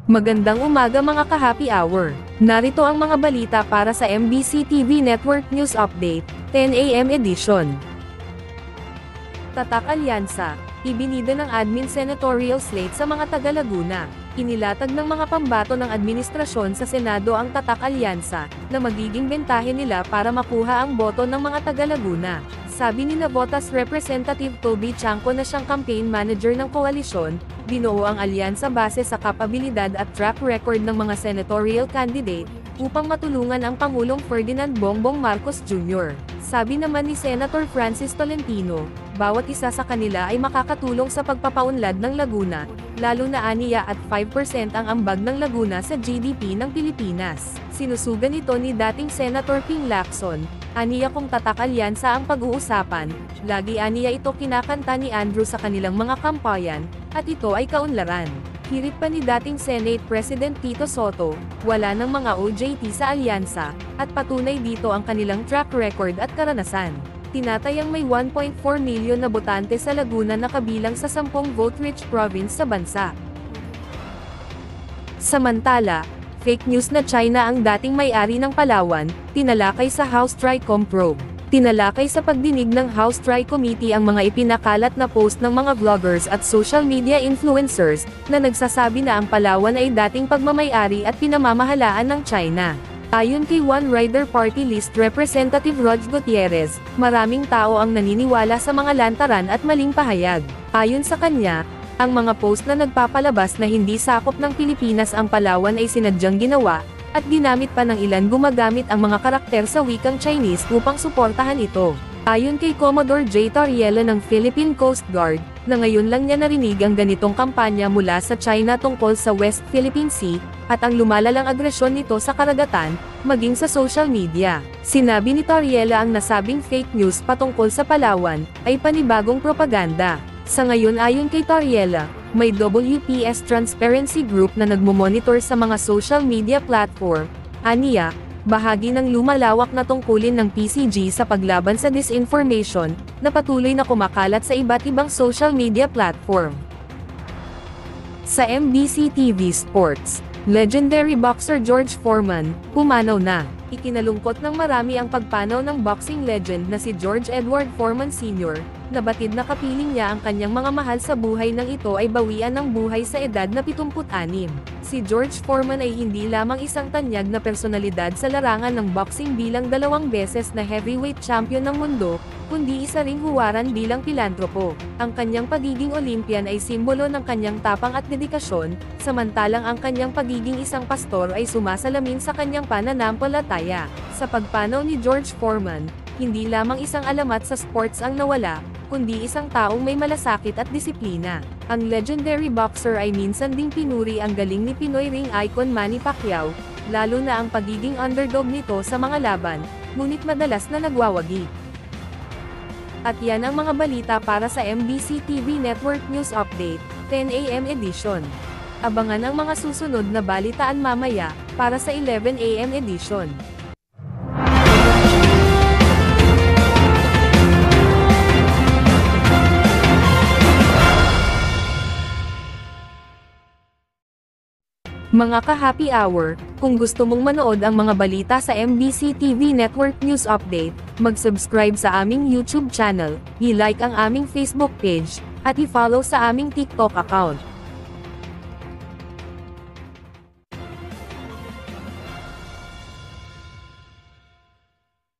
Magandang umaga mga ka-happy hour. Narito ang mga balita para sa MBC TV Network News Update, 10 AM edition. Tatak Alyansa, ibinida ng admin senatorial slate sa mga taga-Laguna. Inilatag ng mga pambato ng administrasyon sa Senado ang Tatak Alyansa, na magiging bentahe nila para makuha ang boto ng mga taga-Laguna. Sabi ni Navotas Representative Toby Chanco na siyang campaign manager ng koalisyon, binuo ang alyansa base sa kapabilidad at track record ng mga senatorial candidate, upang matulungan ang Pangulong Ferdinand Bongbong Marcos Jr. Sabi naman ni Senator Francis Tolentino, bawat isa sa kanila ay makakatulong sa pagpapaunlad ng Laguna, lalo na aniya at 5% ang ambag ng Laguna sa GDP ng Pilipinas. Sinusugan ito ni dating Senator Ping Lacson, aniya kung Tatak Alyansa ang pag-uusapan, lagi aniya ito kinakanta ni Andrew sa kanilang mga kampayan, at ito ay kaunlaran. Hirit pa ni dating Senate President Tito Soto, wala ng mga OJT sa alyansa, at patunay dito ang kanilang track record at karanasan. Tinatayang may 1.4 milyon na botante sa Laguna na kabilang sa 10 vote-rich province sa bansa. Samantala, fake news na China ang dating may-ari ng Palawan, tinalakay sa House Tricom probe. Tinalakay sa pagdinig ng House Tri Committee ang mga ipinakalat na post ng mga vloggers at social media influencers, na nagsasabi na ang Palawan ay dating pagmamay-ari at pinamamahalaan ng China. Ayon kay One Rider Party List Representative Rog Gutierrez, maraming tao ang naniniwala sa mga lantaran at maling pahayag. Ayon sa kanya, ang mga post na nagpapalabas na hindi sakop ng Pilipinas ang Palawan ay sinadyang ginawa, at ginamit pa ng ilan gumagamit ang mga karakter sa wikang Chinese upang suportahan ito. Ayon kay Commodore J. Torriela ng Philippine Coast Guard, na ngayon lang niya narinig ang ganitong kampanya mula sa China tungkol sa West Philippine Sea, at ang lumalalang agresyon nito sa karagatan, maging sa social media. Sinabi ni Torriela ang nasabing fake news patungkol sa Palawan, ay panibagong propaganda. Sa ngayon ayon kay Torriela, may WPS Transparency Group na nagmomonitor sa mga social media platform, aniya, bahagi ng lumalawak na tungkulin ng PCG sa paglaban sa disinformation, na patuloy na kumakalat sa iba't ibang social media platform. Sa MBC TV Sports, legendary boxer George Foreman, pumanaw na. Ikinalungkot ng marami ang pagpanaw ng boxing legend na si George Edward Foreman Sr., na batid na kapiling niya ang kanyang mga mahal sa buhay nang ito ay bawian ng buhay sa edad na 76. Si George Foreman ay hindi lamang isang tanyag na personalidad sa larangan ng boxing bilang 2 beses na heavyweight champion ng mundo, kundi isa ring huwaran bilang pilantropo. Ang kanyang pagiging Olympian ay simbolo ng kanyang tapang at dedikasyon, samantalang ang kanyang pagiging isang pastor ay sumasalamin sa kanyang pananampalataya. Sa pagpanaw ni George Foreman, hindi lamang isang alamat sa sports ang nawala, kundi isang taong may malasakit at disiplina. Ang legendary boxer ay minsan ding pinuri ang galing ni Pinoy ring icon Manny Pacquiao, lalo na ang pagiging underdog nito sa mga laban, ngunit madalas na nagwawagi. At yan ang mga balita para sa MBC TV Network News Update, 10 AM edition. Abangan ang mga susunod na balitaan mamaya, para sa 11 AM edition. Mga ka-happy hour, kung gusto mong manood ang mga balita sa MBC TV Network News Update, mag-subscribe sa aming YouTube channel, i-like ang aming Facebook page, at i-follow sa aming TikTok account.